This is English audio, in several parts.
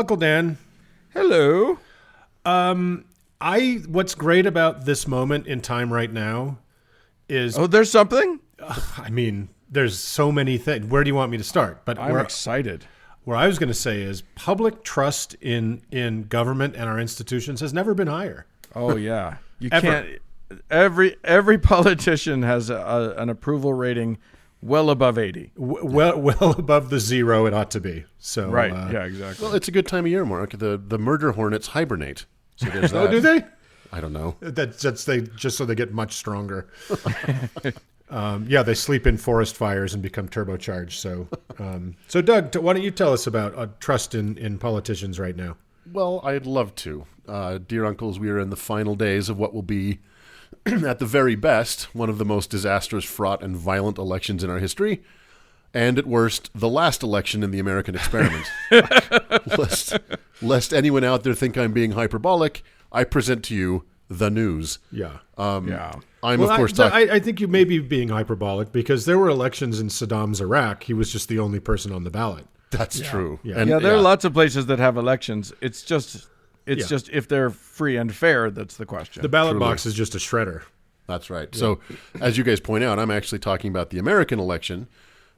Uncle Dan. Hello. What's great about this moment in time right now is... Oh, there's something? I mean, there's so many things. Where do you want me to start? But I'm excited. Where I was going to say is public trust in government and our institutions has never been higher. Oh, yeah. You Ever. can't... Every politician has an approval rating well above 80. Well above the zero it ought to be. So right. Yeah, exactly. Well, it's a good time of year, Mark. The murder hornets hibernate. So there's that. Oh, do they? I don't know. That's just so they get much stronger. They sleep in forest fires and become turbocharged. So Doug, why don't you tell us about trust in politicians right now? Well, I'd love to. Dear uncles, we are in the final days of what will be, at the very best, one of the most disastrous, fraught, and violent elections in our history. And at worst, the last election in the American experiment. Lest anyone out there think I'm being hyperbolic, I present to you the news. Yeah. I'm, of course, talking... I think you may be being hyperbolic because there were elections in Saddam's Iraq. He was just the only person on the ballot. That's true. Yeah. And, there are lots of places that have elections. It's just if they're free and fair, that's the question. The ballot box is just a shredder. That's right. Yeah. So, as you guys point out, I'm actually talking about the American election.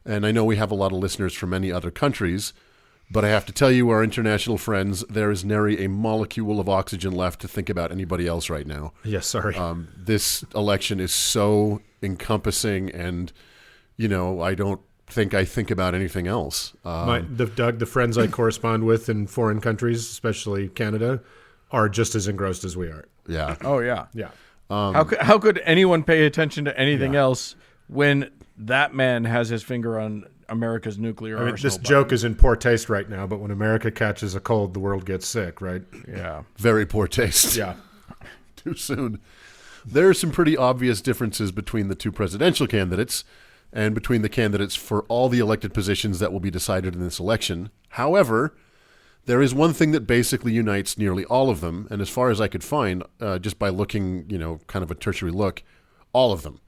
And I know we have a lot of listeners from many other countries, but I have to tell you, our international friends, there is nary a molecule of oxygen left to think about anybody else right now. Yes, sorry. This election is so encompassing, and, I don't think I think about anything else. Doug, the friends I correspond with in foreign countries, especially Canada, are just as engrossed as we are. Yeah. Oh, yeah. Yeah. How could anyone pay attention to anything else when that man has his finger on America's nuclear arsenal? This joke is in poor taste right now, but when America catches a cold, the world gets sick, right? Yeah. Very poor taste. Yeah. Too soon. There are some pretty obvious differences between the two presidential candidates and between the candidates for all the elected positions that will be decided in this election. However, there is one thing that basically unites nearly all of them, and as far as I could find, just by looking, kind of a tertiary look, all of them.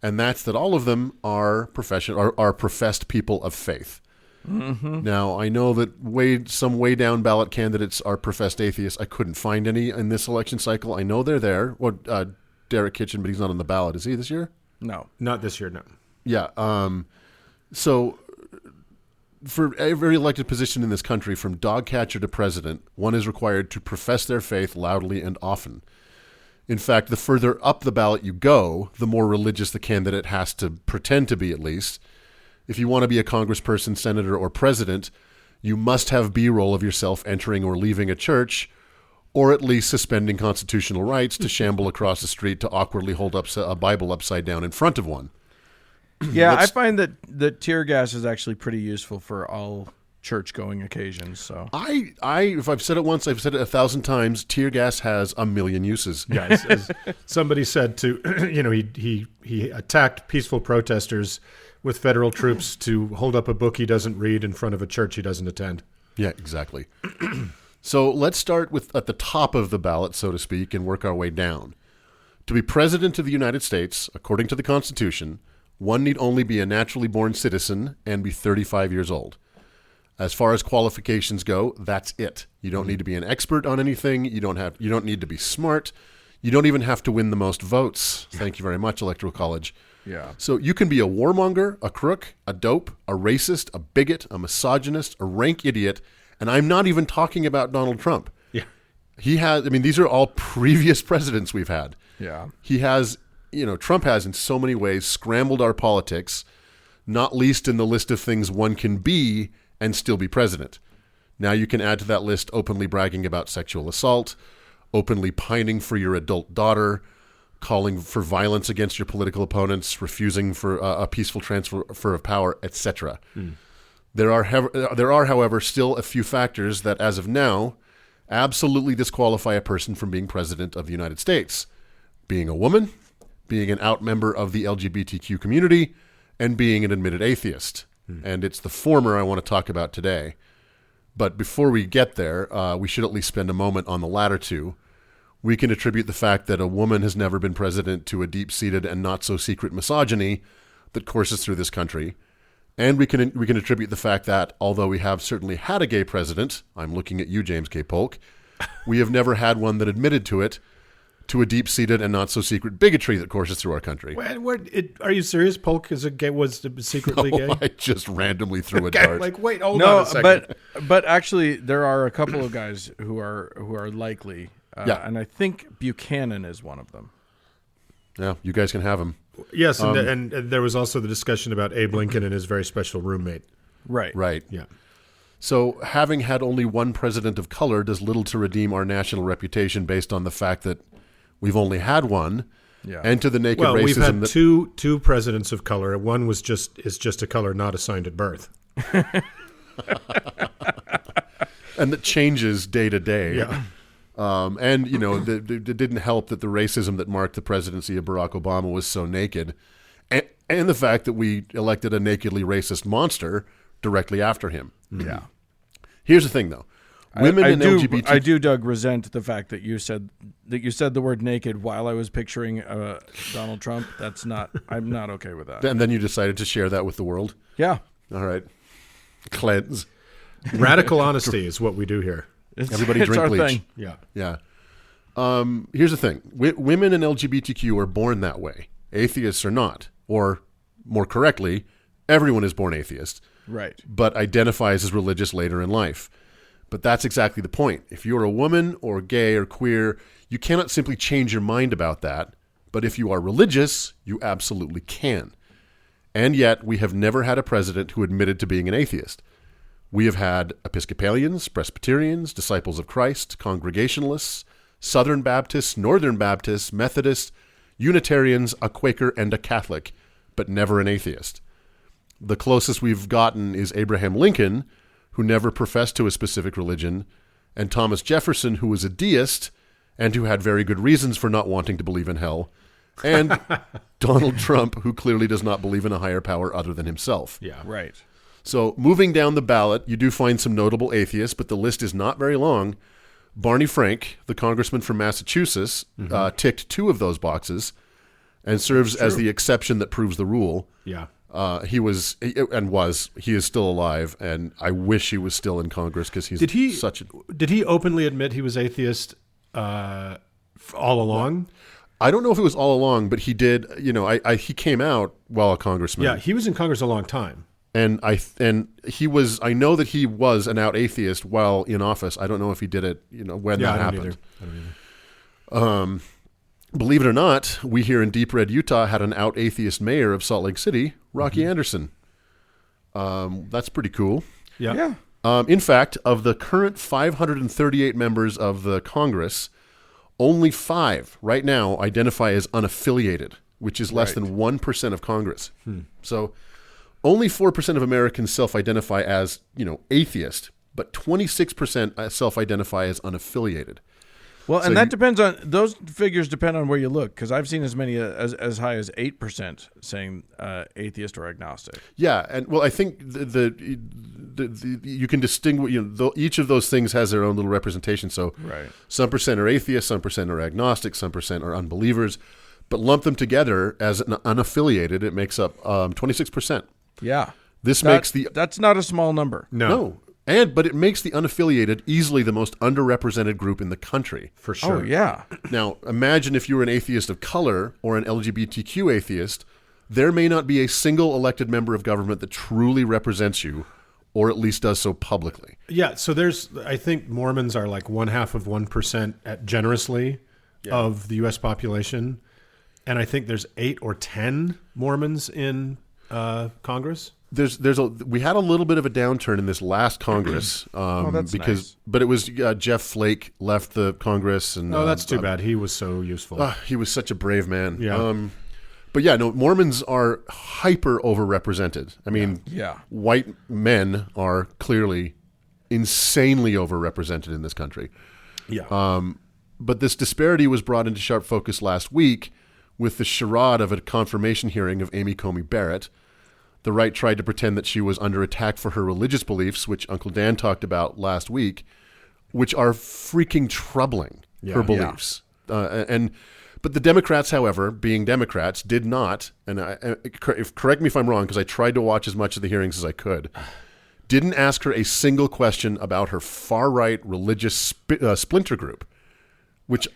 And that's that all of them are professed people of faith. Mm-hmm. Now, I know that some way down ballot candidates are professed atheists. I couldn't find any in this election cycle. I know they're there. Well, Derek Kitchen, but he's not on the ballot. Is he this year? No. Not this year, no. Yeah. So for every elected position in this country, from dog catcher to president, one is required to profess their faith loudly and often. In fact, the further up the ballot you go, the more religious the candidate has to pretend to be, at least. If you want to be a congressperson, senator, or president, you must have B-roll of yourself entering or leaving a church, or at least suspending constitutional rights to shamble across the street to awkwardly hold up a Bible upside down in front of one. Yeah, I find that tear gas is actually pretty useful for all church-going occasions. So if I've said it once, I've said it 1,000 times. Tear gas has a million uses. Yes, as somebody said he attacked peaceful protesters with federal troops to hold up a book he doesn't read in front of a church he doesn't attend. Yeah, exactly. So let's start at the top of the ballot, so to speak, and work our way down. To be president of the United States, according to the Constitution, one need only be a naturally born citizen and be 35 years old. As far as qualifications go, that's it. You don't need to be an expert on anything. You don't need to be smart. You don't even have to win the most votes. Thank you very much, Electoral College. Yeah. So you can be a warmonger, a crook, a dope, a racist, a bigot, a misogynist, a rank idiot, and I'm not even talking about Donald Trump. Yeah. These are all previous presidents we've had. Yeah. Trump has in so many ways scrambled our politics, not least in the list of things one can be and still be president. Now you can add to that list openly bragging about sexual assault, openly pining for your adult daughter, calling for violence against your political opponents, refusing for a peaceful transfer of power, etc. There are, however, still a few factors that, as of now, absolutely disqualify a person from being president of the United States. Being a woman, being an out member of the LGBTQ community, and being an admitted atheist. And it's the former I want to talk about today. But before we get there, we should at least spend a moment on the latter two. We can attribute the fact that a woman has never been president to a deep-seated and not-so-secret misogyny that courses through this country. And we can attribute the fact that, although we have certainly had a gay president, I'm looking at you, James K. Polk, we have never had one that admitted to it, to a deep-seated and not-so-secret bigotry that courses through our country. Are you serious? Polk was secretly gay? I just randomly threw a dart. Like, wait, hold on a second. but actually, there are a couple of guys who are likely, and I think Buchanan is one of them. Yeah, you guys can have him. Yes, and there was also the discussion about Abe Lincoln and his very special roommate. Right. Yeah. So having had only one president of color does little to redeem our national reputation based on the fact that we've only had one, and to the naked racism. We've had two presidents of color. One is just a color not assigned at birth. And that changes day to day. Yeah. And, it didn't help that the racism that marked the presidency of Barack Obama was so naked. And the fact that we elected a nakedly racist monster directly after him. Yeah. Here's the thing, though. Women and LGBT... I do, Doug, resent the fact that you said the word naked while I was picturing Donald Trump. I'm not okay with that. And then you decided to share that with the world? Yeah. All right. Cleanse. Radical honesty is what we do here. Everybody it's drink our bleach. thing. Yeah. Yeah. Here's the thing. Women and LGBTQ are born that way. Atheists are not. Or, more correctly, everyone is born atheist. Right. But identifies as religious later in life. But that's exactly the point. If you're a woman or gay or queer, you cannot simply change your mind about that. But if you are religious, you absolutely can. And yet, we have never had a president who admitted to being an atheist. We have had Episcopalians, Presbyterians, Disciples of Christ, Congregationalists, Southern Baptists, Northern Baptists, Methodists, Unitarians, a Quaker, and a Catholic, but never an atheist. The closest we've gotten is Abraham Lincoln, who never professed to a specific religion, and Thomas Jefferson, who was a deist and who had very good reasons for not wanting to believe in hell, and Donald Trump, who clearly does not believe in a higher power other than himself. Yeah. Right. So moving down the ballot, you do find some notable atheists, but the list is not very long. Barney Frank, the congressman from Massachusetts, ticked 2 of those boxes and serves as the exception that proves the rule. Yeah. He is still alive, and I wish he was still in Congress because he's Did he openly admit he was atheist all along? I don't know if it was all along, but he did. He came out while a congressman. Yeah, he was in Congress a long time. And he was. I know that he was an out atheist while in office. I don't know if he did it. When that happened. I don't either. Believe it or not, we here in Deep Red, Utah, had an out atheist mayor of Salt Lake City, Rocky Anderson. That's pretty cool. Yeah. In fact, of the current 538 members of the Congress, only 5 right now identify as unaffiliated, which is less than 1% of Congress. So only 4% of Americans self-identify as, atheist, but 26% self-identify as unaffiliated. Well, and that depends on those figures depend on where you look, because I've seen as many as high as 8% saying atheist or agnostic. Yeah, and well, I think the you can distinguish. Each of those things has their own little representation. So, some percent are atheists, some percent are agnostic, some percent are unbelievers, but lump them together as an unaffiliated, it makes up 26%. Yeah, that's not a small number. No. But it makes the unaffiliated easily the most underrepresented group in the country. For sure. Oh, yeah. Now, imagine if you were an atheist of color or an LGBTQ atheist, there may not be a single elected member of government that truly represents you, or at least does so publicly. Yeah, so I think Mormons are like 0.5% generously of the U.S. population, and I think there's 8 or 10 Mormons in Congress. We had a little bit of a downturn in this last Congress nice. But it was Jeff Flake left the Congress, and that's too bad. He was so useful. He was such a brave man. Yeah. But yeah, no, Mormons are hyper overrepresented. I mean, white men are clearly insanely overrepresented in this country. Yeah. But this disparity was brought into sharp focus last week with the charade of a confirmation hearing of Amy Coney Barrett. The right tried to pretend that she was under attack for her religious beliefs, which Uncle Dan talked about last week, which are freaking troubling, her beliefs. But But the Democrats, however, being Democrats, did not, and correct me if I'm wrong, because I tried to watch as much of the hearings as I could, didn't ask her a single question about her far-right religious splinter group, which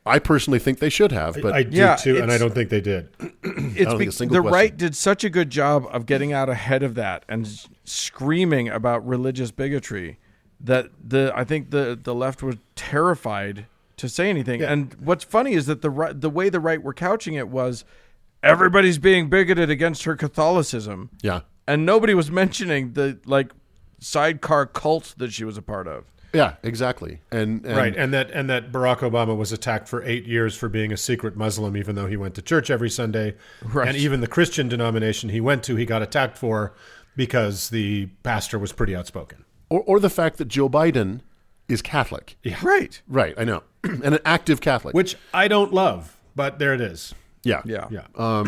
I personally think they should have. But I do too, and I don't think they did. The right did such a good job of getting out ahead of that and screaming about religious bigotry that I think the left was terrified to say anything. Yeah. And what's funny is that the way the right were couching it was everybody's being bigoted against her Catholicism. Yeah. And nobody was mentioning the sidecar cult that she was a part of. Yeah, exactly. And that Barack Obama was attacked for 8 years for being a secret Muslim, even though he went to church every Sunday. Right. And even the Christian denomination he went to, he got attacked for because the pastor was pretty outspoken. Or the fact that Joe Biden is Catholic. Yeah. Right. Right, I know. And an active Catholic. Which I don't love, but there it is. Yeah. Yeah.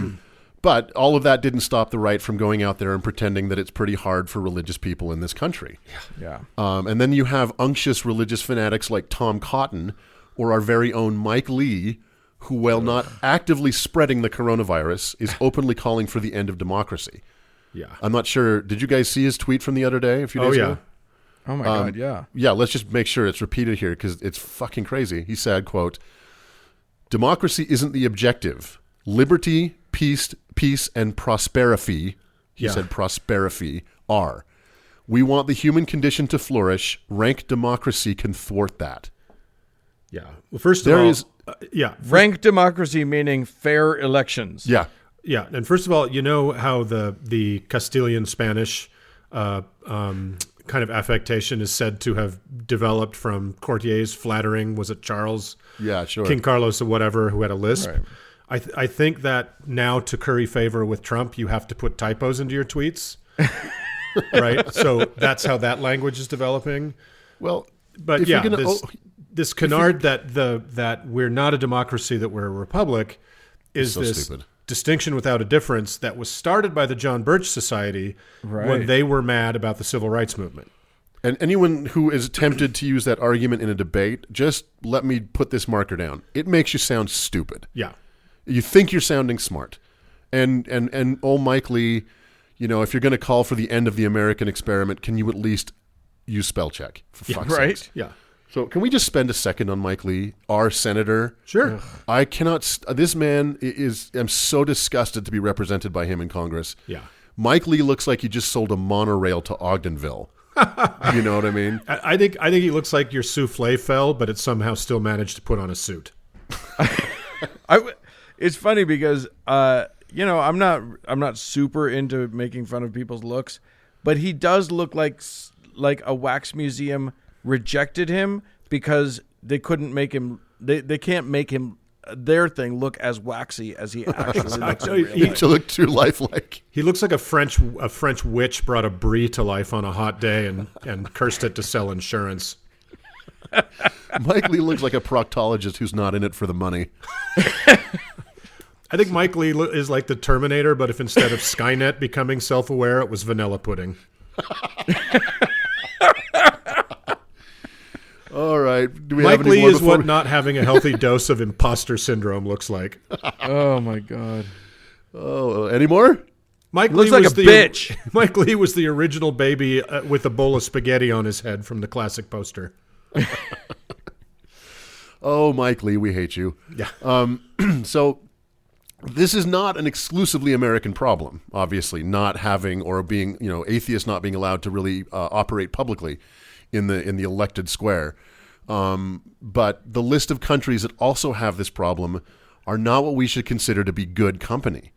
But all of that didn't stop the right from going out there and pretending that it's pretty hard for religious people in this country. Yeah. And then you have unctuous religious fanatics like Tom Cotton or our very own Mike Lee, who, while not actively spreading the coronavirus, is openly calling for the end of democracy. Yeah. I'm not sure. Did you guys see his tweet from the other day, a few days ago? Oh, my God, yeah. Yeah, let's just make sure it's repeated here because it's fucking crazy. He said, quote, "Democracy isn't the objective. Liberty, peace, and prosperity," he said prosperity, "are. We want the human condition to flourish. Rank democracy can thwart that." Yeah. Well, first of all, rank democracy meaning fair elections. Yeah. Yeah. And first of all, you know how the Castilian Spanish kind of affectation is said to have developed from courtiers flattering, was it Charles? Yeah, sure. King Carlos or whatever, who had a lisp. Right. I think that now to curry favor with Trump, you have to put typos into your tweets, right? So that's how that language is developing. Well, but yeah, this canard that we're not a democracy, that we're a republic, is so this stupid distinction without a difference that was started by the John Birch Society when they were mad about the civil rights movement. And anyone who is tempted to use that argument in a debate, just let me put this marker down. It makes you sound stupid. Yeah. You think you're sounding smart. And Mike Lee, if you're going to call for the end of the American experiment, can you at least use spell check? For fuck's sakes. Yeah. So can we just spend a second on Mike Lee, our senator? Sure. I cannot. This man I'm so disgusted to be represented by him in Congress. Yeah. Mike Lee looks like he just sold a monorail to Ogdenville. You know what I mean? I think he looks like your souffle fell, but it somehow still managed to put on a suit. It's funny because I'm not super into making fun of people's looks, but he does look like a wax museum rejected him because they couldn't make him. They can't make him their thing look as waxy as he actually looks. To look too lifelike. He looks like a French witch brought a brie to life on a hot day and cursed it to sell insurance. Mike Lee looks like a proctologist who's not in it for the money. I think Mike Lee is like the Terminator, but if instead of Skynet becoming self-aware, it was vanilla pudding. All right. Do we Mike have any Lee more is what not having a healthy dose of imposter syndrome looks like. Oh, my God. Oh, any more? Mike looks Lee like was a bitch. Mike Lee was the original baby with a bowl of spaghetti on his head from the classic poster. Oh, Mike Lee, we hate you. Yeah. So this is not an exclusively American problem, obviously, not having or being, atheists not being allowed to really operate publicly in the elected square. But the list of countries that also have this problem are not what we should consider to be good company.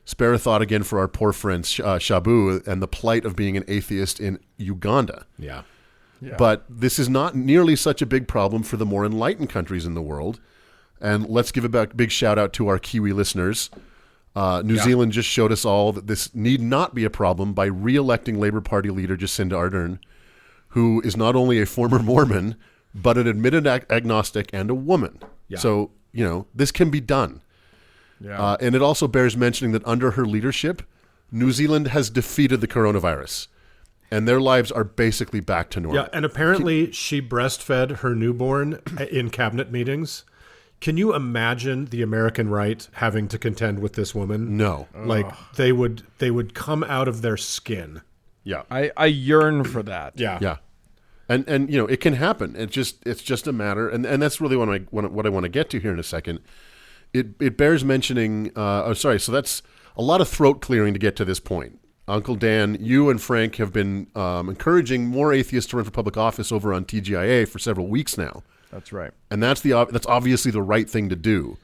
Spare a thought again for our poor friend Shabu and the plight of being an atheist in Uganda. Yeah. But this is not nearly such a big problem for the more enlightened countries in the world. And let's give a big shout out to our Kiwi listeners. New Zealand just showed us all that this need not be a problem by re-electing Labour Party leader Jacinda Ardern, who is not only a former Mormon, but an admitted agnostic and a woman. Yeah. So, this can be done. Yeah. And it also bears mentioning that under her leadership, New Zealand has defeated the coronavirus. And their lives are basically back to normal. Yeah, and apparently she breastfed her newborn in cabinet meetings. Can you imagine the American right having to contend with this woman? No. Like they would come out of their skin. Yeah. I yearn for that. Yeah. Yeah. And you know, it can happen. It's just a matter, and that's really what I want to get to here in a second. It bears mentioning. So that's a lot of throat clearing to get to this point. Uncle Dan, you and Frank have been encouraging more atheists to run for public office over on TGIA for several weeks now. That's right, and that's obviously the right thing to do.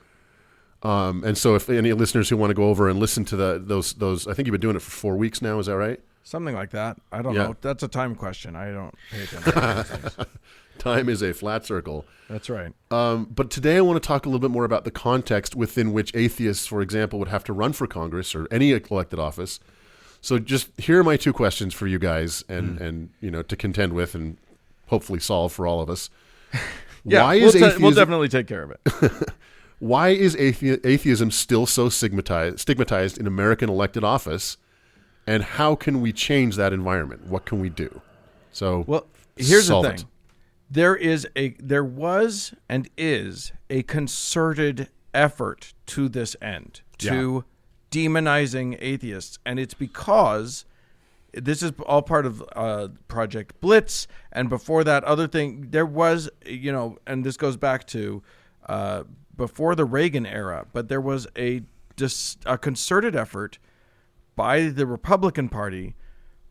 And so, if any listeners who want to go over and listen to those, I think you've been doing it for 4 weeks now. Is that right? Something like that. I don't know. That's a time question. I don't pay attention to those things. Time is a flat circle. That's right. But today I want to talk a little bit more about the context within which atheists, for example, would have to run for Congress or any elected office. So just here are my 2 questions for you guys and you know, to contend with and hopefully solve for all of us. Yeah, we'll definitely take care of it. Why is atheism still so stigmatized in American elected office? And how can we change that environment? What can we do? So, well, here's the thing. It. There was and is a concerted effort to this end, to demonizing atheists. And it's because this is all part of Project Blitz. And before that other thing, there was, you know, and this goes back to before the Reagan era, but there was a concerted effort by the Republican Party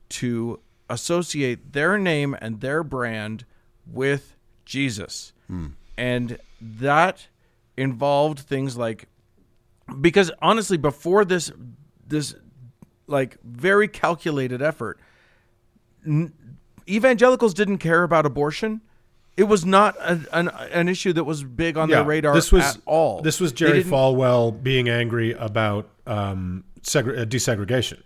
to associate their name and their brand with Jesus. And that involved things like, because honestly, before this like very calculated effort, evangelicals didn't care about abortion. It was not an issue that was big on their radar at all. This was Jerry Falwell being angry about desegregation.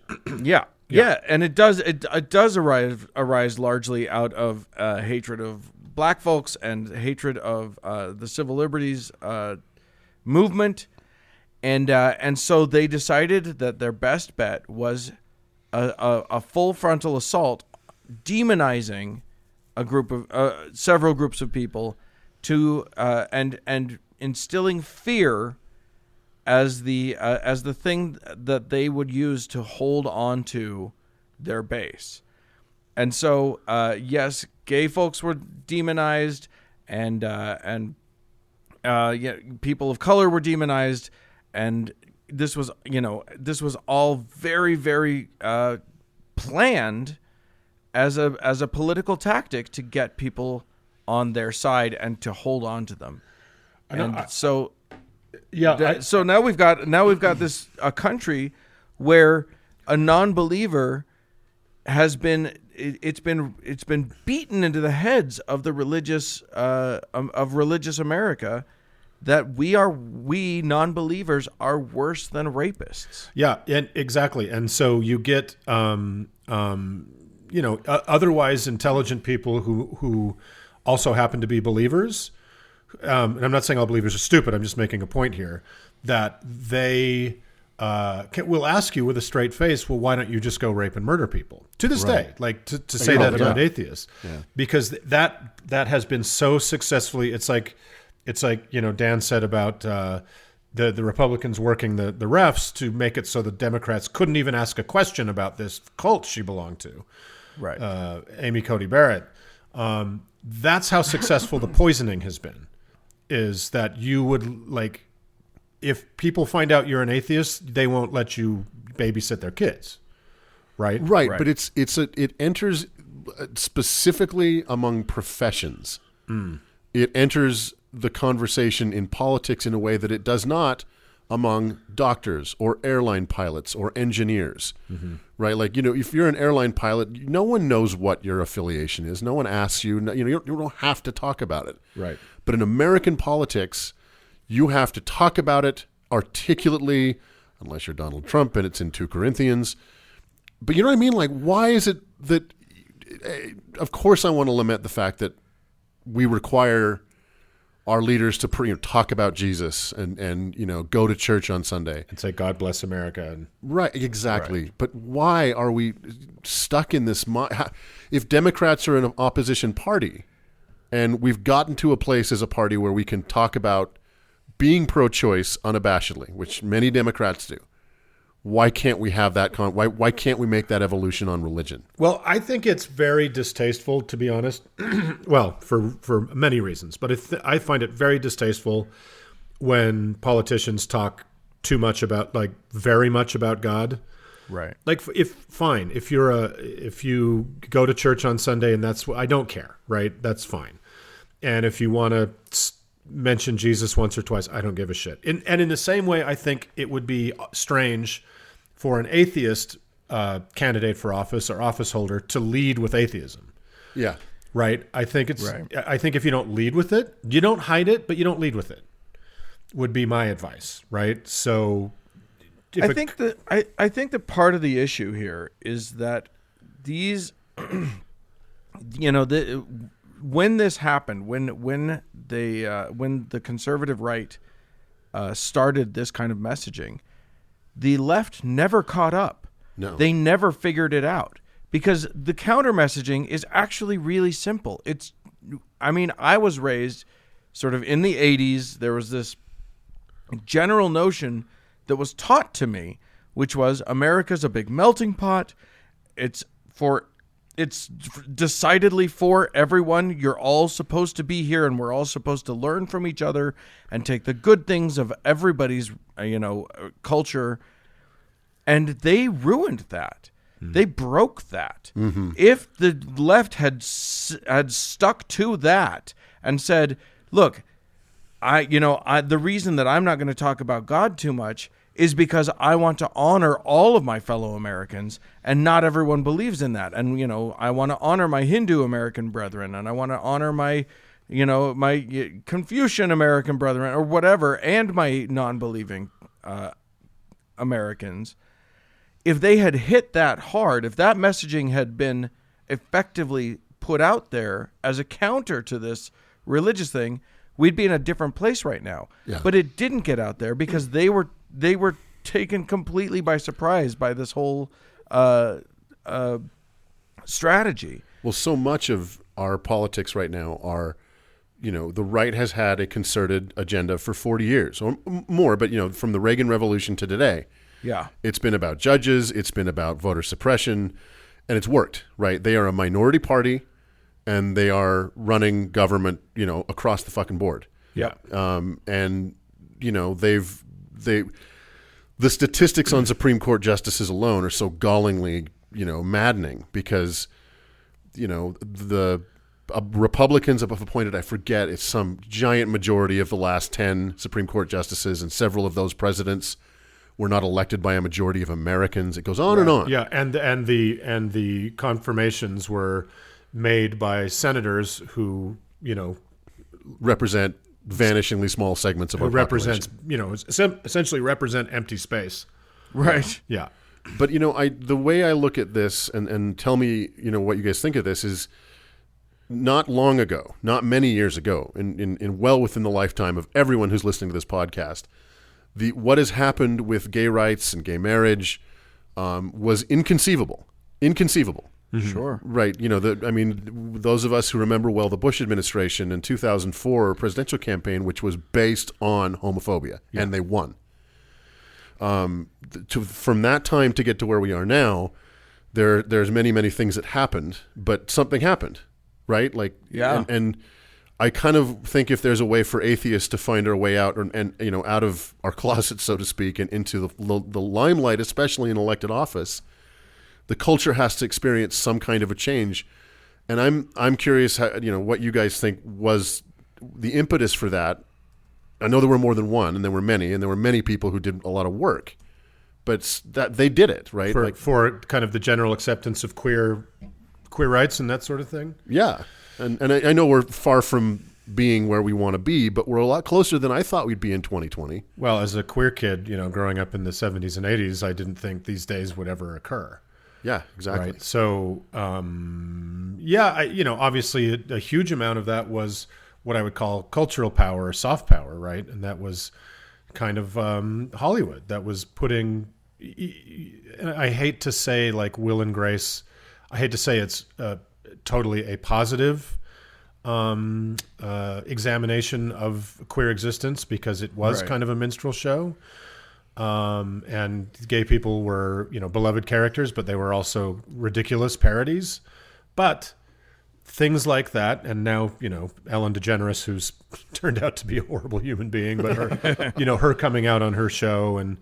Yeah, and it does arise largely out of hatred of black folks and hatred of the civil liberties movement, and so they decided that their best bet was a full frontal assault, demonizing a group of several groups of people, to and instilling fear as the thing that they would use to hold on to their base. And so yes, gay folks were demonized, and people of color were demonized, and this was all very, very planned as a political tactic to get people on their side and to hold on to them. So now we've got this a country where a non-believer has been beaten into the heads of the religious of religious America that we non-believers are worse than rapists. Yeah, and exactly. And so you get otherwise intelligent people who also happen to be believers. And I'm not saying all believers are stupid. I'm just making a point here that they will ask you with a straight face, well, why don't you just go rape and murder people? To this day, like to say that about atheists, because that has been so successfully. It's like Dan said about the Republicans working the refs to make it so the Democrats couldn't even ask a question about this cult she belonged to. Right, Amy Cody Barrett. That's how successful the poisoning has been. Is that you would, like, if people find out you're an atheist, they won't let you babysit their kids, right? Right. But it enters specifically among professions. It enters the conversation in politics in a way that it does not among doctors or airline pilots or engineers, right? Like, if you're an airline pilot, no one knows what your affiliation is. No one asks you. You don't have to talk about it. Right. But in American politics, you have to talk about it articulately, unless you're Donald Trump and it's in 2 Corinthians. But you know what I mean? Like, why is it that, of course I want to lament the fact that we require our leaders to talk about Jesus and go to church on Sunday and say God bless America. Right, exactly. Right. But why are we stuck in this? If Democrats are an opposition party, and we've gotten to a place as a party where we can talk about being pro-choice unabashedly, which many Democrats do, why can't we have that? Why can't we make that evolution on religion? Well, I think it's very distasteful, to be honest. Well, for many reasons, but I find it very distasteful when politicians talk too much about, like, very much about God. Right. Like, if you go to church on Sunday and I don't care, right? That's fine. And if you want to mention Jesus once or twice, I don't give a shit. And in the same way, I think it would be strange for an atheist candidate for office or office holder to lead with atheism. Yeah. Right. I think Right. I think if you don't lead with it, you don't hide it, but you don't lead with it, would be my advice. Right. So I think that part of the issue here is that these, when this happened, when the conservative right started this kind of messaging, the left never caught up. No. They never figured it out, because the counter messaging is actually really simple. I was raised sort of in the 80s. There was this general notion that was taught to me, which was America's a big melting pot. It's decidedly for everyone. You're all supposed to be here, and we're all supposed to learn from each other and take the good things of everybody's, culture. And they ruined that. They broke that. Mm-hmm. If the left had stuck to that and said, "Look, the reason that I'm not going to talk about God too much is because I want to honor all of my fellow Americans, and not everyone believes in that. And, I want to honor my Hindu American brethren, and I want to honor my, my Confucian American brethren, or whatever, and my non-believing Americans." If they had hit that hard, if that messaging had been effectively put out there as a counter to this religious thing, we'd be in a different place right now. Yeah. But it didn't get out there because they were taken completely by surprise by this whole strategy. Well, so much of our politics right now are, the right has had a concerted agenda for 40 years or more, but, from the Reagan Revolution to today. Yeah. It's been about judges, it's been about voter suppression, and it's worked, right? They are a minority party, and they are running government, across the fucking board. Yeah. And the statistics on Supreme Court justices alone are so gallingly, maddening, because, the Republicans have appointed, I forget, it's some giant majority of the last 10 Supreme Court justices, and several of those presidents were not elected by a majority of Americans. It goes on and on. Yeah, and the confirmations were made by senators who, represent vanishingly small segments of our population. Essentially represent empty space. Right. Yeah. But, the way I look at this, and tell me, what you guys think of this, is not long ago, not many years ago, in well within the lifetime of everyone who's listening to this podcast, what has happened with gay rights and gay marriage was inconceivable. Inconceivable. Mm-hmm. Sure. Right. Those of us who remember well the Bush administration in 2004 presidential campaign, which was based on homophobia, and they won. From that time to get to where we are now, there's many, many things that happened, but something happened, right? Like, yeah. And I kind of think if there's a way for atheists to find our way out, and out of our closet, so to speak, and into the limelight, especially in elected office, the culture has to experience some kind of a change. And I'm curious how, what you guys think was the impetus for that. I know there were more than one, and there were many people who did a lot of work, but that they did it, right? For kind of the general acceptance of queer rights and that sort of thing. Yeah. And I know we're far from being where we want to be, but we're a lot closer than I thought we'd be in 2020. Well, as a queer kid, growing up in the 70s and 80s, I didn't think these days would ever occur. Yeah, exactly. Right. So, obviously a huge amount of that was what I would call cultural power or soft power, right? And that was kind of Hollywood. That was putting, I hate to say like Will and Grace, I hate to say it's totally a positive examination of queer existence because it was Right. kind of a minstrel show. And gay people were, beloved characters, but they were also ridiculous parodies. But things like that, and now, Ellen DeGeneres, who's turned out to be a horrible human being, but her, her coming out on her show, and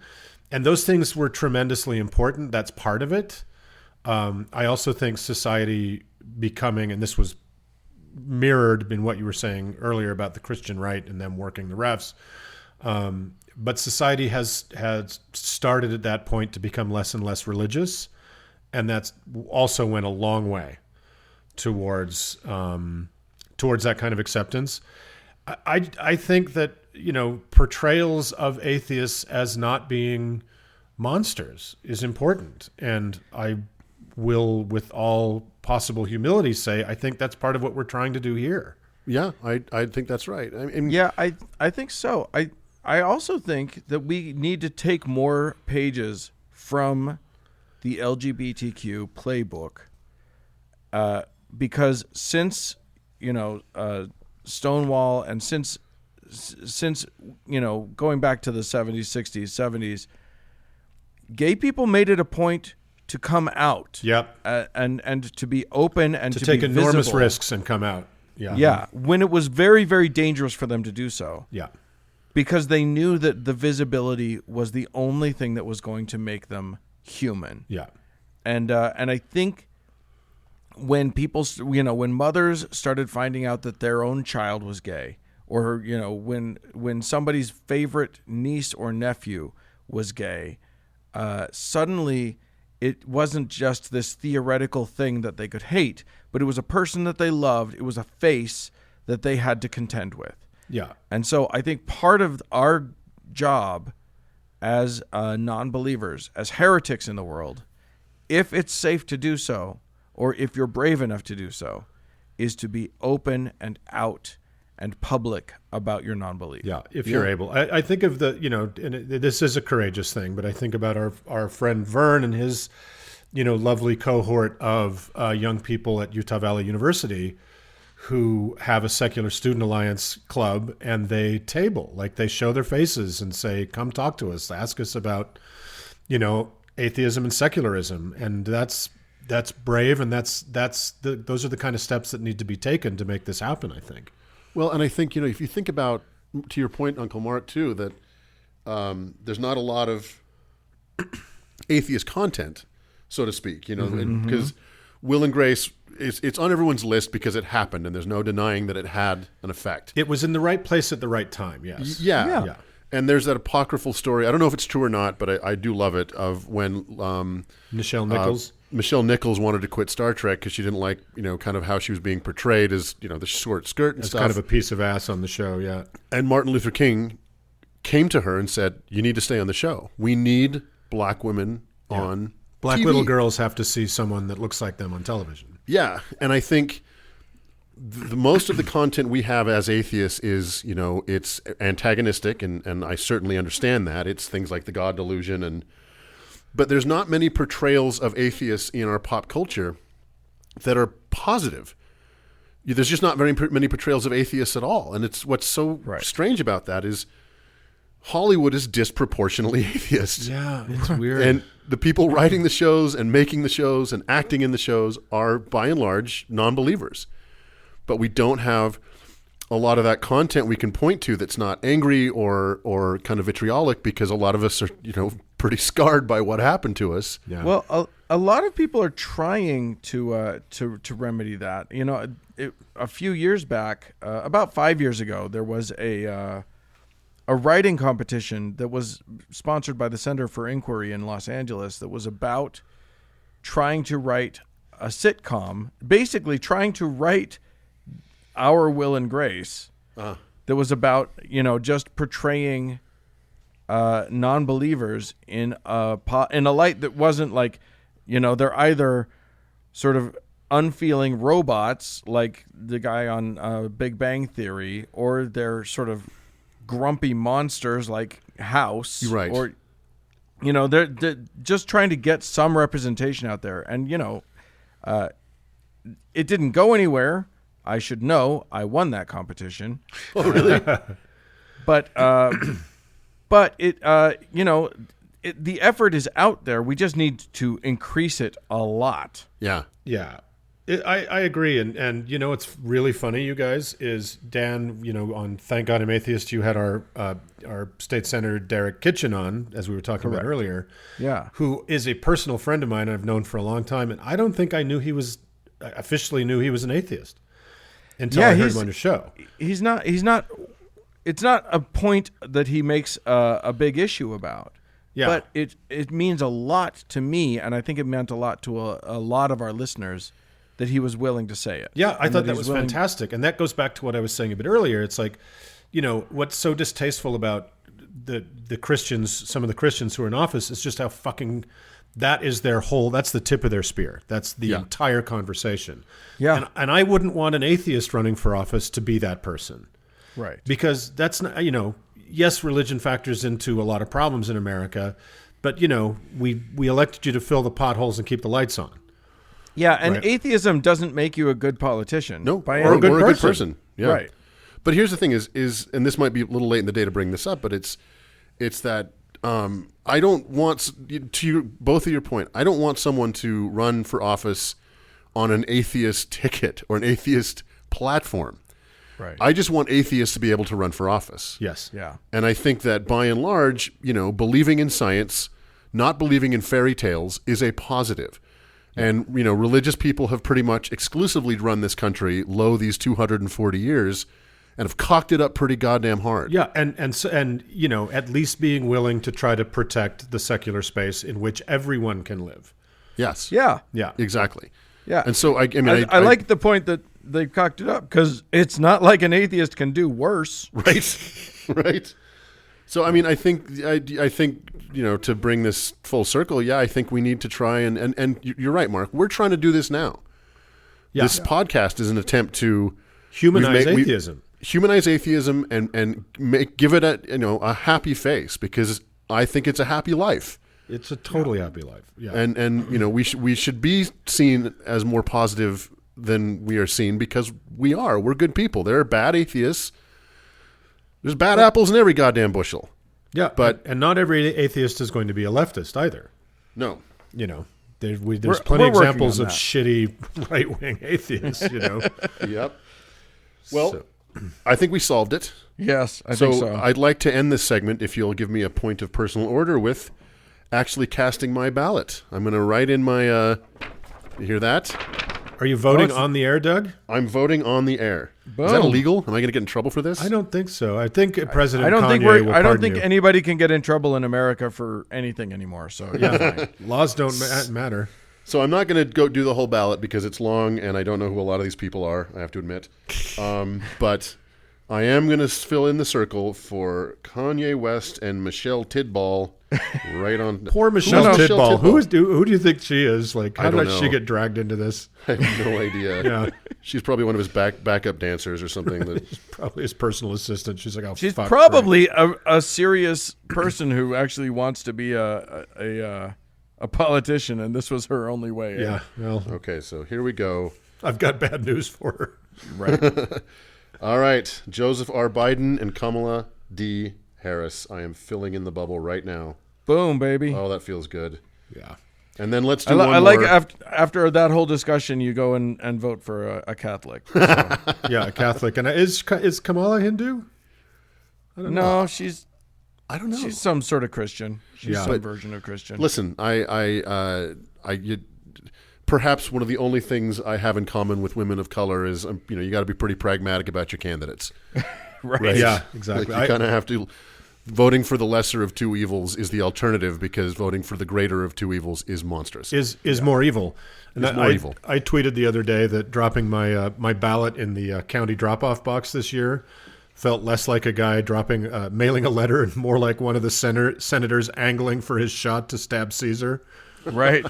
those things were tremendously important. That's part of it. I also think society becoming, and this was mirrored in what you were saying earlier about the Christian right and them working the refs. But society has started at that point to become less and less religious, and that's also went a long way towards that kind of acceptance. I think that portrayals of atheists as not being monsters is important, and I will, with all possible humility, say I think that's part of what we're trying to do here. Yeah, I think that's right. I think so. I also think that we need to take more pages from the LGBTQ playbook, because since Stonewall and since going back to the 70s, 60s, 70s, gay people made it a point to come out. Yep. And to be open and to take be enormous visible. risks and come out. Yeah. Yeah, when it was very, very dangerous for them to do so. Yeah. Because they knew that the visibility was the only thing that was going to make them human. Yeah. And I think when people, when mothers started finding out that their own child was gay, or when somebody's favorite niece or nephew was gay, suddenly it wasn't just this theoretical thing that they could hate, but it was a person that they loved. It was a face that they had to contend with. Yeah. And so I think part of our job as non-believers, as heretics in the world, if it's safe to do so, or if you're brave enough to do so, is to be open and out and public about your non-belief. Yeah, if you're able. I think of this is a courageous thing, but I think about our friend Vern and his, lovely cohort of young people at Utah Valley University who have a Secular Student Alliance club, and they table, like they show their faces and say, come talk to us, ask us about, atheism and secularism. And that's brave. And those are the kind of steps that need to be taken to make this happen, I think. Well, and I think, if you think about, to your point, Uncle Mark, too, that there's not a lot of atheist content, so to speak, because Will and Grace, it's on everyone's list because it happened, and there's no denying that it had an effect. It was in the right place at the right time, yes. Yeah. And there's that apocryphal story, I don't know if it's true or not, but I do love it, of when Nichelle Nichols. Michelle Nichols wanted to quit Star Trek because she didn't like, kind of how she was being portrayed as, the short skirt and As stuff. kind of a piece of ass on the show, yeah. And Martin Luther King came to her and said, you need to stay on the show. We need black women on Black TV. little girls have to see someone that looks like them on television. Yeah, and I think the most of the content we have as atheists is, it's antagonistic, and I certainly understand that. It's things like the God delusion, but there's not many portrayals of atheists in our pop culture that are positive. There's just not very many portrayals of atheists at all, and it's what's so strange about that is Hollywood is disproportionately atheist. Yeah, it's weird. And the people writing the shows and making the shows and acting in the shows are, by and large, non-believers. But we don't have a lot of that content we can point to that's not angry or kind of vitriolic, because a lot of us are, pretty scarred by what happened to us. Yeah. Well, a lot of people are trying to remedy that. A few years back, about 5 years ago, there was a writing competition that was sponsored by the Center for Inquiry in Los Angeles that was about trying to write a sitcom, basically trying to write Our Will and Grace, that was about, just portraying non-believers in a light that wasn't like, they're either sort of unfeeling robots like the guy on Big Bang Theory, or they're sort of grumpy monsters like House, right? Or they're just trying to get some representation out there, and it didn't go anywhere, I should know. I won that competition. Oh, really? But the effort is out there. We just need to increase it a lot. Yeah. Yeah. I agree. And what's really funny, you guys, is Dan, on Thank God I'm Atheist, you had our state senator, Derek Kitchen, on, as we were talking about earlier. Yeah. Who is a personal friend of mine I've known for a long time. And I don't think I officially knew he was an atheist until I heard him on your show. He's not, it's not a point that he makes a big issue about. Yeah. But it means a lot to me, and I think it meant a lot to a lot of our listeners that he was willing to say it. Yeah, I thought that was fantastic. And that goes back to what I was saying a bit earlier. It's like, what's so distasteful about the Christians, some of the Christians who are in office, is just how fucking that's the tip of their spear. That's the entire conversation. Yeah. And I wouldn't want an atheist running for office to be that person. Right. Because that's not, yes, religion factors into a lot of problems in America, but, we elected you to fill the potholes and keep the lights on. Yeah, and atheism doesn't make you a good politician. No, or a good person. Yeah. Right. But here's the thing is, and this might be a little late in the day to bring this up, but it's that I don't want, both of your point, I don't want someone to run for office on an atheist ticket or an atheist platform. Right. I just want atheists to be able to run for office. Yes. Yeah. And I think that by and large, believing in science, not believing in fairy tales is a positive. And, religious people have pretty much exclusively run this country these 240 years and have cocked it up pretty goddamn hard. Yeah. And at least being willing to try to protect the secular space in which everyone can live. Yes. Yeah. Yeah. Exactly. Yeah. And so, I like the point that they cocked it up because it's not like an atheist can do worse. Right. Right. So, I think, to bring this full circle, I think we need to try and you're right, Mark. We're trying to do this now. Yeah. This podcast is an attempt to humanize atheism. Humanize atheism and give it a happy face, because I think it's a happy life. It's a totally happy life. Yeah. And we should be seen as more positive than we are seen, because we're good people. There are bad atheists. There's bad apples in every goddamn bushel. Yeah, but not every atheist is going to be a leftist either. No. There's plenty of examples of shitty right-wing atheists, Yep. Well, I think we solved it. Yes, I think so. I'd like to end this segment, if you'll give me a point of personal order, with actually casting my ballot. I'm going to write in my... you hear that? Are you voting on the air, Doug? I'm voting on the air. Boom. Is that illegal? Am I going to get in trouble for this? I don't think so. I think President I don't Kanye will I don't pardon think you. anybody can get in trouble in America for anything anymore. So yeah, laws don't matter. So I'm not going to go do the whole ballot because it's long and I don't know who a lot of these people are, I have to admit. But I am going to fill in the circle for Kanye West and Michelle Tidball. Right on. Poor Michelle Tidball. Who do you think she is? Like, how did she get dragged into this? I have no idea. Yeah, she's probably one of his backup dancers or something. That probably his personal assistant. She's like, she's probably a serious person who actually wants to be a politician, and this was her only way. Yeah. Well, okay. So here we go. I've got bad news for her. Right. All right, Joseph R. Biden and Kamala D. Harris. I am filling in the bubble right now. Boom, baby. Oh, that feels good. Yeah. And then let's do one more. I like after that whole discussion, you go and vote for a Catholic. So. Yeah, a Catholic. And is Kamala Hindu? I don't know. I don't know. She's some sort of Christian. She's some version of Christian. Listen, perhaps one of the only things I have in common with women of color is, you got to be pretty pragmatic about your candidates. Right. Yeah, exactly. Like you kind of have to. Voting for the lesser of two evils is the alternative, because voting for the greater of two evils is monstrous. Is more evil. And more evil. I tweeted the other day that dropping my my ballot in the county drop-off box this year felt less like a guy mailing a letter and more like one of the senators angling for his shot to stab Caesar. Right.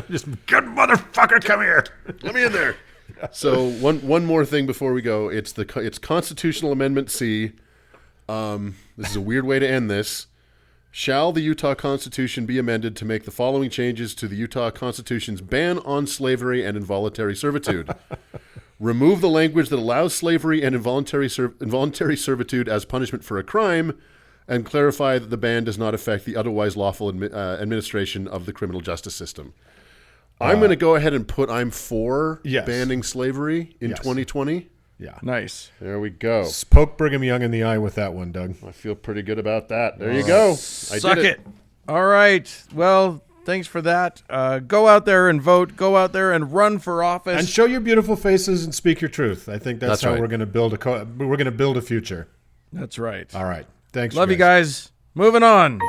Just, good motherfucker, come here. Let me in there. So one more thing before we go. It's Constitutional Amendment C. This is a weird way to end this. Shall the Utah Constitution be amended to make the following changes to the Utah Constitution's ban on slavery and involuntary servitude? remove the language that allows slavery and involuntary servitude as punishment for a crime, and clarify that the ban does not affect the otherwise lawful administration of the criminal justice system. I'm going to go ahead and put I'm for banning slavery in 2020. Yeah. Nice. There we go. Poke Brigham Young in the eye with that one, Doug. I feel pretty good about that. There you go. Suck it. All right. Well, thanks for that. Go out there and vote. Go out there and run for office. And show your beautiful faces and speak your truth. I think that's how right. we're going to build we're going to build a future. That's right. All right. Thanks. Love you guys. Moving on.